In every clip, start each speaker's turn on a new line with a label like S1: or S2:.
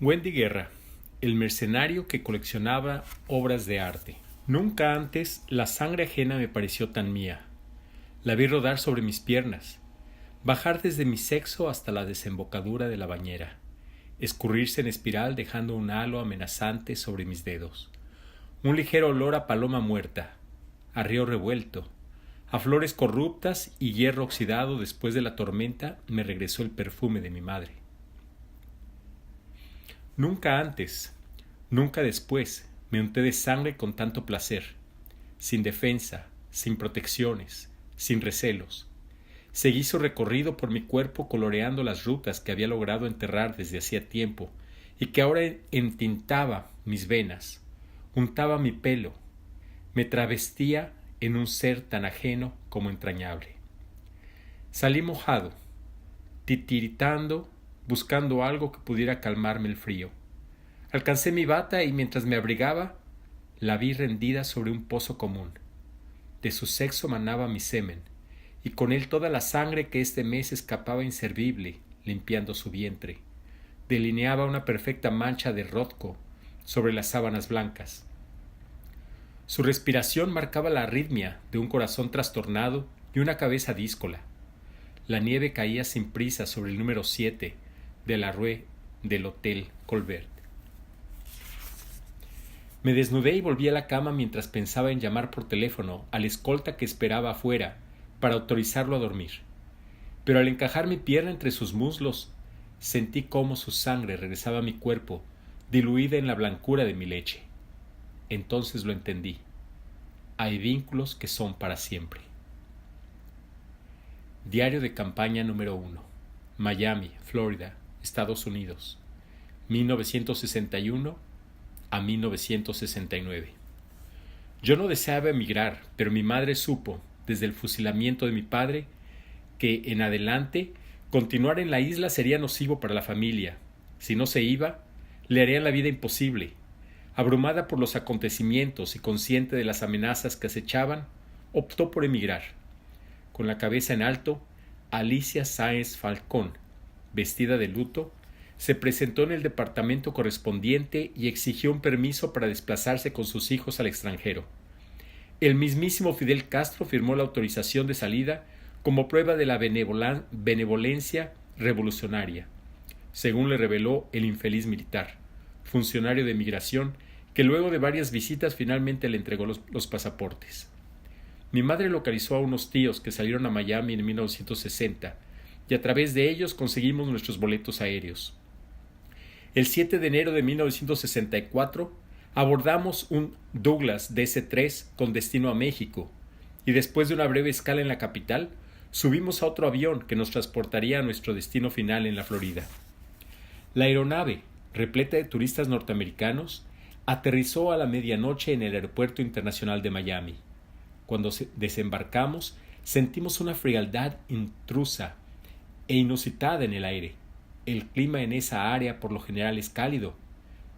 S1: Wendy Guerra, el mercenario que coleccionaba obras de arte. Nunca antes la sangre ajena me pareció tan mía. La vi rodar sobre mis piernas, bajar desde mi sexo hasta la desembocadura de la bañera, escurrirse en espiral dejando un halo amenazante sobre mis dedos. Un ligero olor a paloma muerta, a río revuelto, a flores corruptas y hierro oxidado después de la tormenta me regresó el perfume de mi madre. Nunca antes, nunca después, me unté de sangre con tanto placer, sin defensa, sin protecciones, sin recelos. Seguí su recorrido por mi cuerpo coloreando las rutas que había logrado enterrar desde hacía tiempo y que ahora entintaba mis venas, untaba mi pelo, me travestía en un ser tan ajeno como entrañable. Salí mojado, titiritando, buscando algo que pudiera calmarme el frío. Alcancé mi bata y mientras me abrigaba, la vi rendida sobre un pozo común. De su sexo manaba mi semen, y con él toda la sangre que este mes escapaba inservible, limpiando su vientre. Delineaba una perfecta mancha de rotco sobre las sábanas blancas. Su respiración marcaba la arritmia de un corazón trastornado y una cabeza díscola. La nieve caía sin prisa sobre el número 7 de la rue del Hotel Colbert. Me desnudé y volví a la cama mientras pensaba en llamar por teléfono al escolta que esperaba afuera para autorizarlo a dormir. Pero al encajar mi pierna entre sus muslos, sentí cómo su sangre regresaba a mi cuerpo, diluida en la blancura de mi leche. Entonces lo entendí. Hay vínculos que son para siempre. Diario de campaña número 1. Miami, Florida, Estados Unidos. 1961 a 1969. Yo no deseaba emigrar, pero mi madre supo, desde el fusilamiento de mi padre, que en adelante continuar en la isla sería nocivo para la familia. Si no se iba, le harían la vida imposible. Abrumada por los acontecimientos y consciente de las amenazas que acechaban, optó por emigrar. Con la cabeza en alto, Alicia Sáenz Falcón, vestida de luto, se presentó en el departamento correspondiente y exigió un permiso para desplazarse con sus hijos al extranjero. El mismísimo Fidel Castro firmó la autorización de salida como prueba de la benevolencia revolucionaria, según le reveló el infeliz militar, funcionario de migración, que luego de varias visitas finalmente le entregó los pasaportes. Mi madre localizó a unos tíos que salieron a Miami en 1960 y a través de ellos conseguimos nuestros boletos aéreos. El 7 de enero de 1964 abordamos un Douglas DC-3 con destino a México y después de una breve escala en la capital subimos a otro avión que nos transportaría a nuestro destino final en la Florida. La aeronave, repleta de turistas norteamericanos, aterrizó a la medianoche en el Aeropuerto Internacional de Miami. Cuando desembarcamos, sentimos una frialdad intrusa e inusitada en el aire. El clima en esa área por lo general es cálido,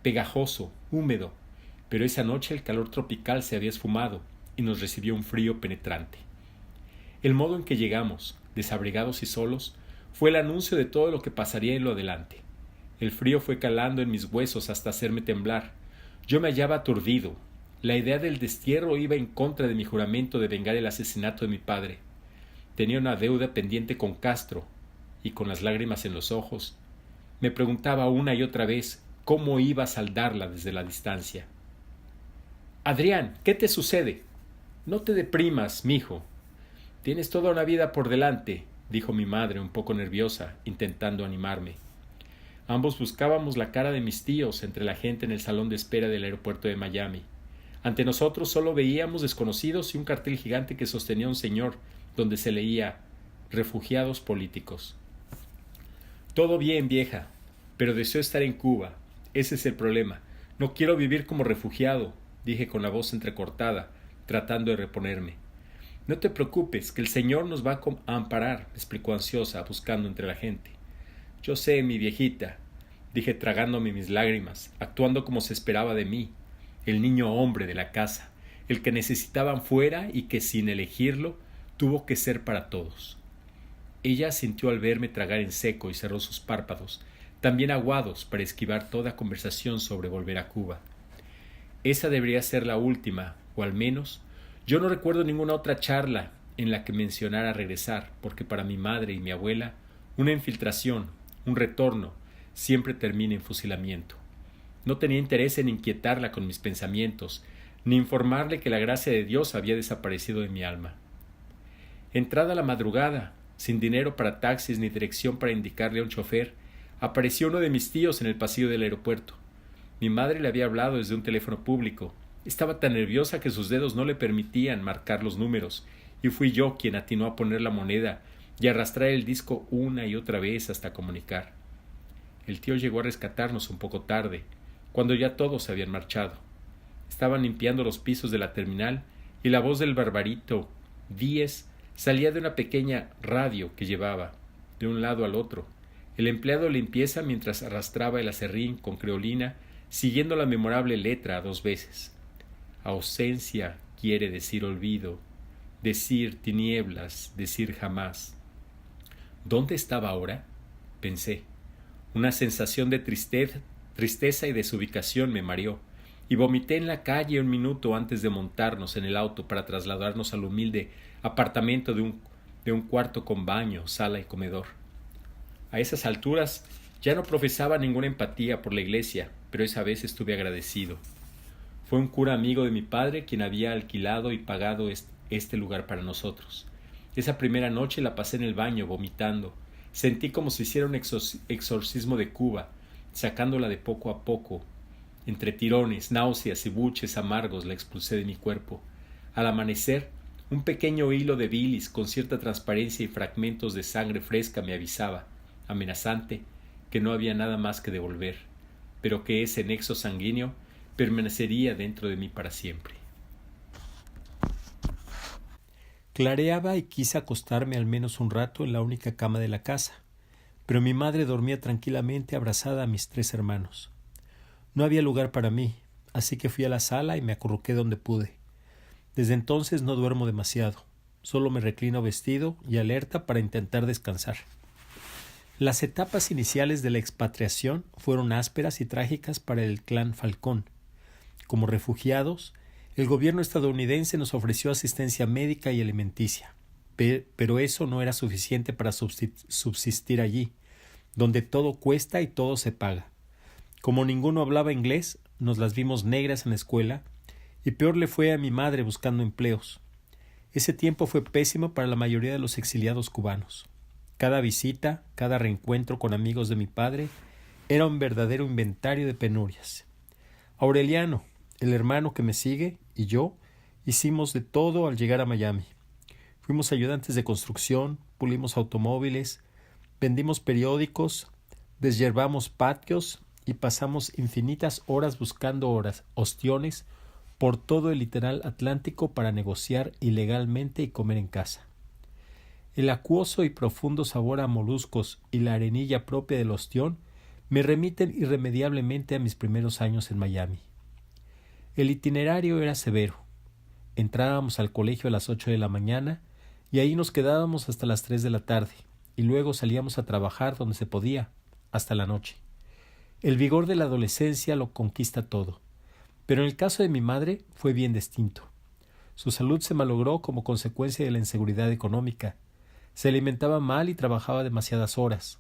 S1: pegajoso, húmedo, pero esa noche el calor tropical se había esfumado y nos recibió un frío penetrante. El modo en que llegamos, desabrigados y solos, fue el anuncio de todo lo que pasaría en lo adelante. El frío fue calando en mis huesos hasta hacerme temblar. Yo me hallaba aturdido. La idea del destierro iba en contra de mi juramento de vengar el asesinato de mi padre. Tenía una deuda pendiente con Castro, y con las lágrimas en los ojos, me preguntaba una y otra vez cómo iba a saldarla desde la distancia. Adrián, ¿qué te sucede? No te deprimas, mijo. Tienes toda una vida por delante, dijo mi madre un poco nerviosa, intentando animarme. Ambos buscábamos la cara de mis tíos entre la gente en el salón de espera del aeropuerto de Miami. Ante nosotros solo veíamos desconocidos y un cartel gigante que sostenía un señor donde se leía «Refugiados políticos». Todo bien, vieja, pero deseo estar en Cuba. Ese es el problema. No quiero vivir como refugiado, dije con la voz entrecortada, tratando de reponerme. No te preocupes, que el Señor nos va a amparar, explicó ansiosa, buscando entre la gente. Yo sé, mi viejita, dije tragándome mis lágrimas, actuando como se esperaba de mí, el niño hombre de la casa, el que necesitaban fuera y que sin elegirlo tuvo que ser para todos. Ella asintió al verme tragar en seco y cerró sus párpados, también aguados para esquivar toda conversación sobre volver a Cuba. Esa debería ser la última, o al menos, yo no recuerdo ninguna otra charla en la que mencionara regresar, porque para mi madre y mi abuela, una infiltración, un retorno, siempre termina en fusilamiento. No tenía interés en inquietarla con mis pensamientos, ni informarle que la gracia de Dios había desaparecido de mi alma. Entrada la madrugada, sin dinero para taxis ni dirección para indicarle a un chofer, apareció uno de mis tíos en el pasillo del aeropuerto. Mi madre le había hablado desde un teléfono público. Estaba tan nerviosa que sus dedos no le permitían marcar los números, y fui yo quien atinó a poner la moneda y arrastrar el disco una y otra vez hasta comunicar. El tío llegó a rescatarnos un poco tarde, cuando ya todos se habían marchado. Estaban limpiando los pisos de la terminal y la voz del barbarito Díez salía de una pequeña radio que llevaba de un lado al otro. El empleado de limpieza mientras arrastraba el aserrín con creolina, siguiendo la memorable letra 2 veces. Ausencia quiere decir olvido, decir tinieblas, decir jamás. ¿Dónde estaba ahora? Pensé. Una sensación de tristeza y desubicación me mareó, y vomité en la calle un minuto antes de montarnos en el auto para trasladarnos al humilde apartamento de un cuarto con baño, sala y comedor. A esas alturas ya no profesaba ninguna empatía por la iglesia, pero esa vez estuve agradecido. Fue un cura amigo de mi padre quien había alquilado y pagado este lugar para nosotros. Esa primera noche la pasé en el baño, vomitando. Sentí como si hiciera un exorcismo de Cuba, sacándola de poco a poco. Entre tirones, náuseas y buches amargos la expulsé de mi cuerpo. Al amanecer, un pequeño hilo de bilis con cierta transparencia y fragmentos de sangre fresca me avisaba, amenazante, que no había nada más que devolver, pero que ese nexo sanguíneo permanecería dentro de mí para siempre. Clareaba y quise acostarme al menos un rato en la única cama de la casa, pero mi madre dormía tranquilamente abrazada a mis 3 hermanos. No había lugar para mí, así que fui a la sala y me acurruqué donde pude. Desde entonces no duermo demasiado, solo me reclino vestido y alerta para intentar descansar. Las etapas iniciales de la expatriación fueron ásperas y trágicas para el clan Falcón. Como refugiados, el gobierno estadounidense nos ofreció asistencia médica y alimenticia, pero eso no era suficiente para subsistir allí, donde todo cuesta y todo se paga. Como ninguno hablaba inglés, nos las vimos negras en la escuela, y peor le fue a mi madre buscando empleos. Ese tiempo fue pésimo para la mayoría de los exiliados cubanos. Cada visita, cada reencuentro con amigos de mi padre era un verdadero inventario de penurias. Aureliano, el hermano que me sigue, y yo hicimos de todo al llegar a Miami. Fuimos ayudantes de construcción, pulimos automóviles, vendimos periódicos, deshiervamos patios y pasamos infinitas horas buscando ostiones por todo el litoral atlántico para negociar ilegalmente y comer en casa. El acuoso y profundo sabor a moluscos y la arenilla propia del ostión me remiten irremediablemente a mis primeros años en Miami. El itinerario era severo. Entrábamos al colegio a las 8 de la mañana y ahí nos quedábamos hasta las 3 de la tarde, y luego salíamos a trabajar donde se podía, hasta la noche. El vigor de la adolescencia lo conquista todo, pero en el caso de mi madre fue bien distinto. Su salud se malogró como consecuencia de la inseguridad económica. Se alimentaba mal y trabajaba demasiadas horas.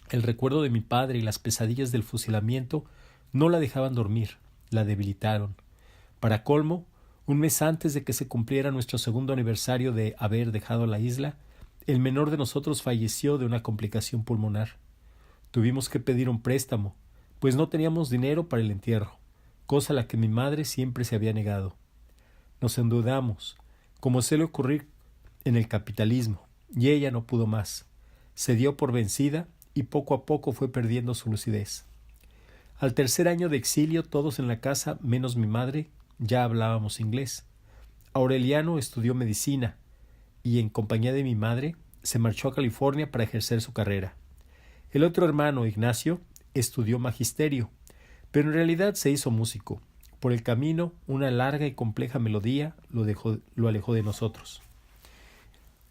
S1: El recuerdo de mi padre y las pesadillas del fusilamiento no la dejaban dormir, la debilitaron. Para colmo, un mes antes de que se cumpliera nuestro 2º aniversario de haber dejado la isla, el menor de nosotros falleció de una complicación pulmonar. Tuvimos que pedir un préstamo, pues no teníamos dinero para el entierro, cosa a la que mi madre siempre se había negado. Nos endeudamos, como suele ocurrir en el capitalismo, y ella no pudo más. Se dio por vencida y poco a poco fue perdiendo su lucidez. Al 3er año de exilio, todos en la casa, menos mi madre, ya hablábamos inglés. Aureliano estudió medicina y, en compañía de mi madre, se marchó a California para ejercer su carrera. El otro hermano, Ignacio, estudió magisterio, pero en realidad se hizo músico. Por el camino, una larga y compleja melodía lo alejó de nosotros.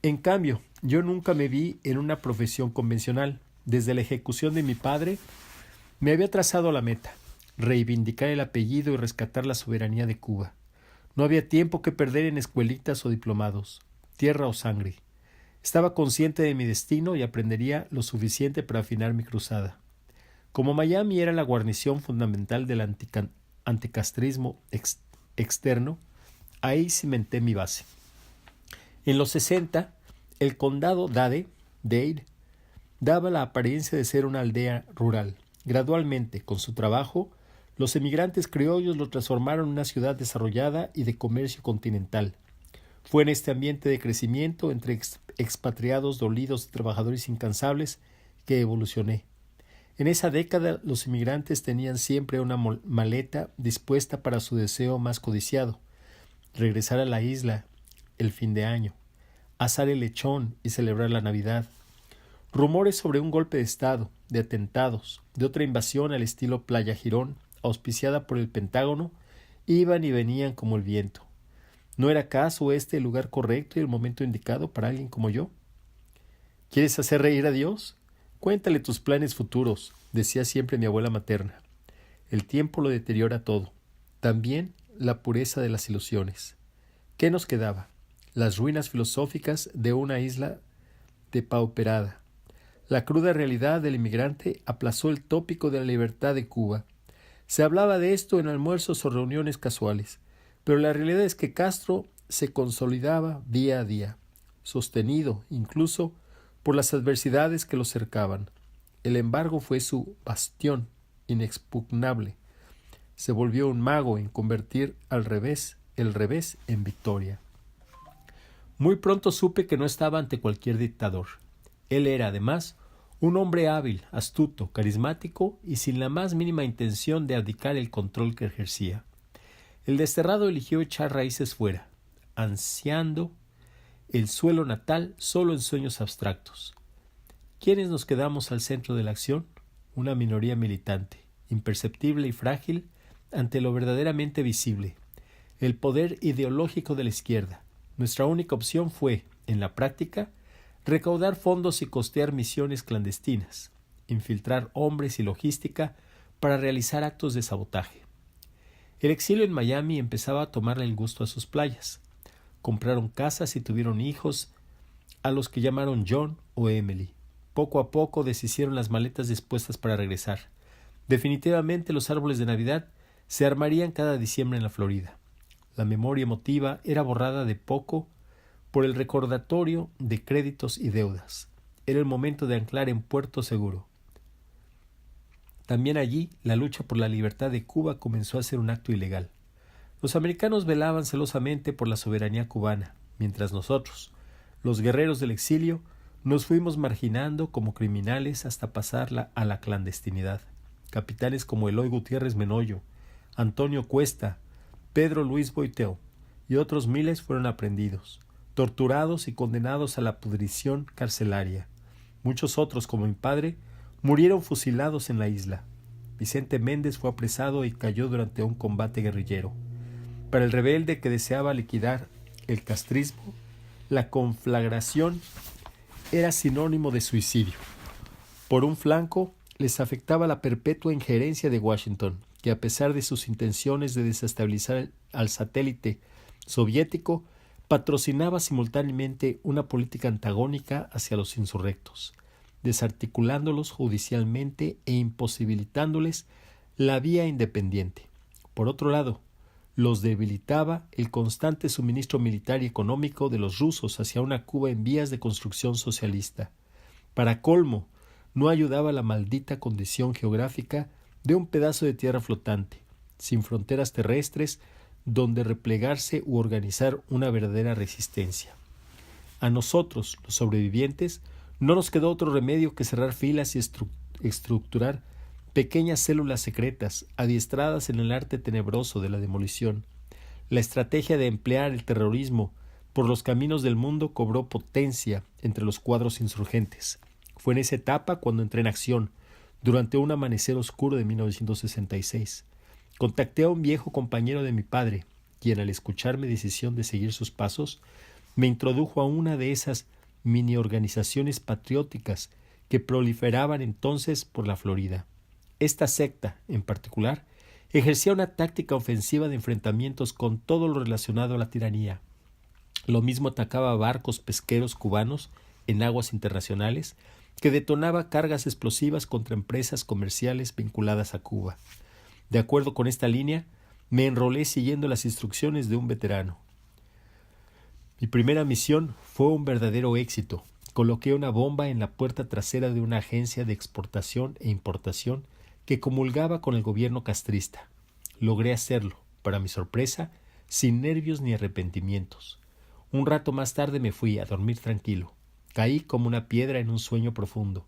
S1: En cambio, yo nunca me vi en una profesión convencional. Desde la ejecución de mi padre, me había trazado la meta: reivindicar el apellido y rescatar la soberanía de Cuba. No había tiempo que perder en escuelitas o diplomados, tierra o sangre. Estaba consciente de mi destino y aprendería lo suficiente para afinar mi cruzada. Como Miami era la guarnición fundamental del anticastrismo externo, ahí cimenté mi base. En los 60, el condado Dade daba la apariencia de ser una aldea rural. Gradualmente, con su trabajo, los emigrantes criollos lo transformaron en una ciudad desarrollada y de comercio continental. Fue en este ambiente de crecimiento entre expatriados dolidos y trabajadores incansables que evolucioné. En esa década los inmigrantes tenían siempre una maleta dispuesta para su deseo más codiciado: regresar a la isla el fin de año, asar el lechón y celebrar la Navidad. Rumores sobre un golpe de Estado, de atentados, de otra invasión al estilo Playa Girón, auspiciada por el Pentágono, iban y venían como el viento. ¿No era acaso este el lugar correcto y el momento indicado para alguien como yo? ¿Quieres hacer reír a Dios? Cuéntale tus planes futuros, decía siempre mi abuela materna. El tiempo lo deteriora todo, también la pureza de las ilusiones. ¿Qué nos quedaba? Las ruinas filosóficas de una isla depauperada. La cruda realidad del inmigrante aplazó el tópico de la libertad de Cuba. Se hablaba de esto en almuerzos o reuniones casuales, pero la realidad es que Castro se consolidaba día a día, sostenido incluso por las adversidades que lo cercaban. El embargo fue su bastión inexpugnable. Se volvió un mago en convertir el revés en victoria. Muy pronto supe que no estaba ante cualquier dictador. Él era, además, un hombre hábil, astuto, carismático y sin la más mínima intención de abdicar el control que ejercía. El desterrado eligió echar raíces fuera, ansiando el suelo natal solo en sueños abstractos. ¿Quiénes nos quedamos al centro de la acción? Una minoría militante, imperceptible y frágil ante lo verdaderamente visible, el poder ideológico de la izquierda. Nuestra única opción fue, en la práctica, recaudar fondos y costear misiones clandestinas, infiltrar hombres y logística para realizar actos de sabotaje. El exilio en Miami empezaba a tomarle el gusto a sus playas. Compraron casas y tuvieron hijos, a los que llamaron John o Emily. Poco a poco deshicieron las maletas dispuestas para regresar. Definitivamente los árboles de Navidad se armarían cada diciembre en la Florida. La memoria emotiva era borrada de poco por el recordatorio de créditos y deudas. Era el momento de anclar en puerto seguro. También allí, la lucha por la libertad de Cuba comenzó a ser un acto ilegal. Los americanos velaban celosamente por la soberanía cubana, mientras nosotros, los guerreros del exilio, nos fuimos marginando como criminales hasta pasarla a la clandestinidad. Capitanes como Eloy Gutiérrez Menoyo, Antonio Cuesta, Pedro Luis Boitel y otros miles fueron aprehendidos, torturados y condenados a la pudrición carcelaria. Muchos otros, como mi padre, murieron fusilados en la isla. Vicente Méndez fue apresado y cayó durante un combate guerrillero. Para el rebelde que deseaba liquidar el castrismo, la conflagración era sinónimo de suicidio. Por un flanco, les afectaba la perpetua injerencia de Washington, que a pesar de sus intenciones de desestabilizar al satélite soviético, patrocinaba simultáneamente una política antagónica hacia los insurrectos, desarticulándolos judicialmente e imposibilitándoles la vía independiente. Por otro lado, los debilitaba el constante suministro militar y económico de los rusos hacia una Cuba en vías de construcción socialista. Para colmo, no ayudaba la maldita condición geográfica de un pedazo de tierra flotante, sin fronteras terrestres, donde replegarse u organizar una verdadera resistencia. A nosotros, los sobrevivientes, no nos quedó otro remedio que cerrar filas y estructurar pequeñas células secretas, adiestradas en el arte tenebroso de la demolición. La estrategia de emplear el terrorismo por los caminos del mundo cobró potencia entre los cuadros insurgentes. Fue en esa etapa cuando entré en acción, durante un amanecer oscuro de 1966. Contacté a un viejo compañero de mi padre, quien, al escuchar mi decisión de seguir sus pasos, me introdujo a una de esas mini organizaciones patrióticas
S2: que proliferaban entonces por la Florida. Esta secta, en particular, ejercía una táctica ofensiva de enfrentamientos con todo lo relacionado a la tiranía. Lo mismo atacaba barcos pesqueros cubanos en aguas internacionales, que detonaba cargas explosivas contra empresas comerciales vinculadas a Cuba. De acuerdo con esta línea, me enrolé siguiendo las instrucciones de un veterano. Mi primera misión fue un verdadero éxito. Coloqué una bomba en la puerta trasera de una agencia de exportación e importación que comulgaba con el gobierno castrista. Logré hacerlo, para mi sorpresa, sin nervios ni arrepentimientos. Un rato más tarde me fui a dormir tranquilo. Caí como una piedra en un sueño profundo,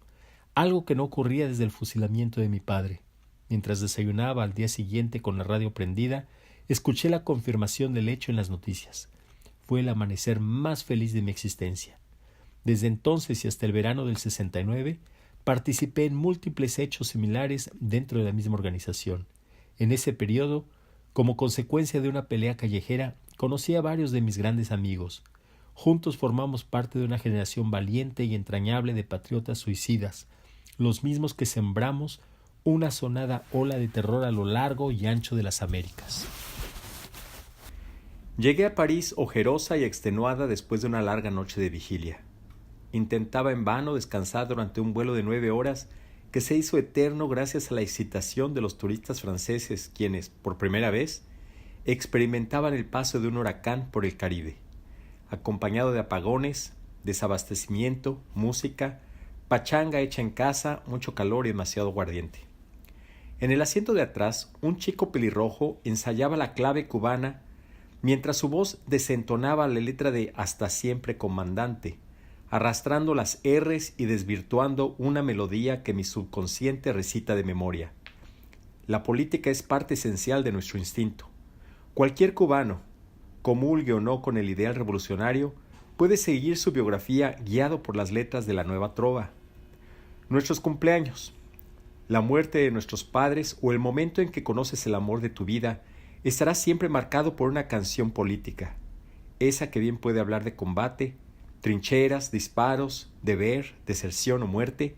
S2: algo que no ocurría desde el fusilamiento de mi padre. Mientras desayunaba al día siguiente con la radio prendida, escuché la confirmación del hecho en las noticias. Fue el amanecer más feliz de mi existencia. Desde entonces y hasta el verano del 69, participé en múltiples hechos similares dentro de la misma organización. En ese periodo, como consecuencia de una pelea callejera, conocí a varios de mis grandes amigos. Juntos formamos parte de una generación valiente y entrañable de patriotas suicidas, los mismos que sembramos una sonada ola de terror a lo largo y ancho de las Américas.
S1: Llegué a París ojerosa y extenuada después de una larga noche de vigilia. Intentaba en vano descansar durante un vuelo de 9 horas que se hizo eterno gracias a la excitación de los turistas franceses, quienes, por primera vez, experimentaban el paso de un huracán por el Caribe, acompañado de apagones, desabastecimiento, música, pachanga hecha en casa, mucho calor y demasiado aguardiente. En el asiento de atrás, un chico pelirrojo ensayaba la clave cubana mientras su voz desentonaba la letra de Hasta siempre, comandante, arrastrando las R's y desvirtuando una melodía que mi subconsciente recita de memoria. La política es parte esencial de nuestro instinto. Cualquier cubano, comulgue o no con el ideal revolucionario, puede seguir su biografía guiado por las letras de la nueva trova. Nuestros cumpleaños, la muerte de nuestros padres o el momento en que conoces el amor de tu vida estará siempre marcado por una canción política, esa que bien puede hablar de combate, trincheras, disparos, deber, deserción o muerte,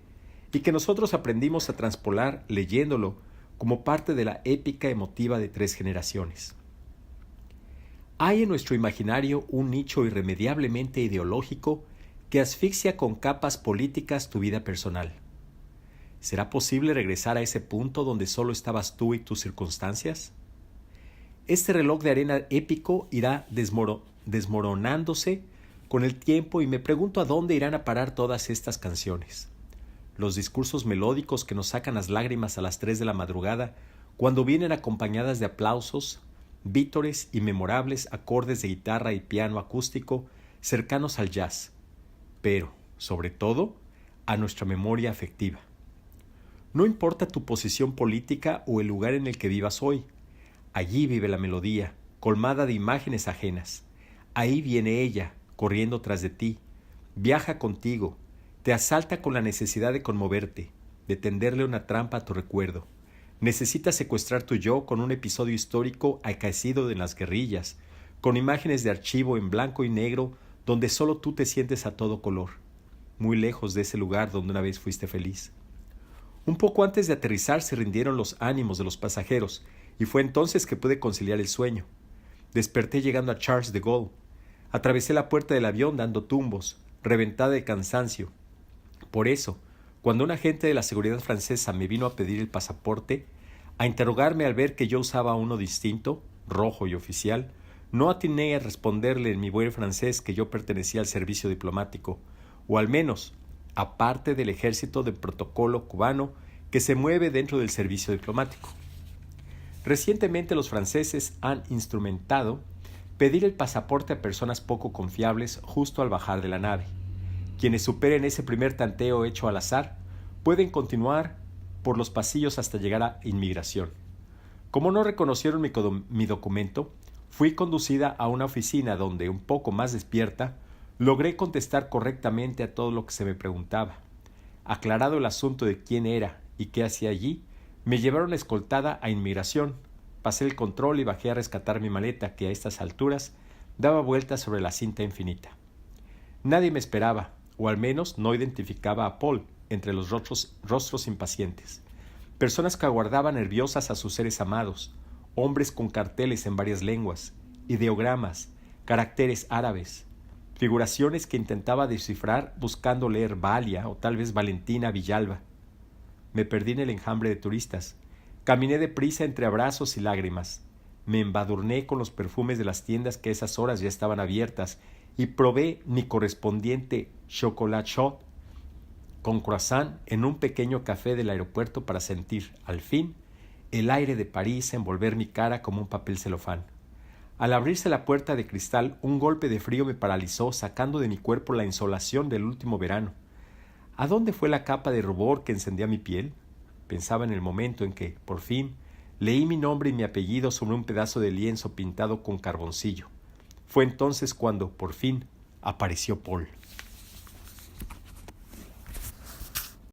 S1: y que nosotros aprendimos a transpolar leyéndolo como parte de la épica emotiva de 3 generaciones. Hay en nuestro imaginario un nicho irremediablemente ideológico que asfixia con capas políticas tu vida personal. ¿Será posible regresar a ese punto donde solo estabas tú y tus circunstancias? Este reloj de arena épico irá desmoronándose con el tiempo y me pregunto a dónde irán a parar todas estas canciones. Los discursos melódicos que nos sacan las lágrimas a las 3 de la madrugada, cuando vienen acompañadas de aplausos, vítores y memorables acordes de guitarra y piano acústico cercanos al jazz, pero, sobre todo, a nuestra memoria afectiva. No importa tu posición política o el lugar en el que vivas hoy, allí vive la melodía, colmada de imágenes ajenas. Ahí viene ella, corriendo tras de ti, viaja contigo, te asalta con la necesidad de conmoverte, de tenderle una trampa a tu recuerdo. Necesita secuestrar tu yo con un episodio histórico acaecido en las guerrillas, con imágenes de archivo en blanco y negro donde solo tú te sientes a todo color, muy lejos de ese lugar donde una vez fuiste feliz. Un poco antes de aterrizar se rindieron los ánimos de los pasajeros y fue entonces que pude conciliar el sueño. Desperté llegando a Charles de Gaulle. Atravesé la puerta del avión dando tumbos, reventada de cansancio. Por eso, cuando un agente de la seguridad francesa me vino a pedir el pasaporte, a interrogarme al ver que yo usaba uno distinto, rojo y oficial, no atiné a responderle en mi buen francés que yo pertenecía al servicio diplomático, o al menos, aparte del ejército de protocolo cubano que se mueve dentro del servicio diplomático. Recientemente los franceses han instrumentado pedir el pasaporte a personas poco confiables justo al bajar de la nave. Quienes superen ese primer tanteo hecho al azar pueden continuar por los pasillos hasta llegar a inmigración. Como no reconocieron mi documento, fui conducida a una oficina donde, un poco más despierta, logré contestar correctamente a todo lo que se me preguntaba. Aclarado el asunto de quién era y qué hacía allí, me llevaron escoltada a inmigración. Pasé el control y bajé a rescatar mi maleta que a estas alturas daba vueltas sobre la cinta infinita. Nadie me esperaba, o al menos no identificaba a Paul,
S2: entre los rostros impacientes. Personas que aguardaban nerviosas a sus seres amados, hombres con carteles en varias lenguas, ideogramas, caracteres árabes, figuraciones que intentaba descifrar buscando leer Valia o tal vez Valentina Villalba. Me perdí en el enjambre de turistas. Caminé deprisa entre abrazos y lágrimas. Me embadurné con los perfumes de las tiendas que a esas horas ya estaban abiertas y probé mi correspondiente chocolat chaud con croissant en un pequeño café del aeropuerto para sentir, al fin, el aire de París envolver mi cara como un papel celofán. Al abrirse la puerta de cristal, un golpe de frío me paralizó, sacando de mi cuerpo la insolación del último verano. ¿A dónde fue la capa de rubor que encendía mi piel? Pensaba en el momento en que, por fin, leí mi nombre y mi apellido sobre un pedazo de lienzo pintado con carboncillo. Fue entonces cuando, por fin, apareció Paul.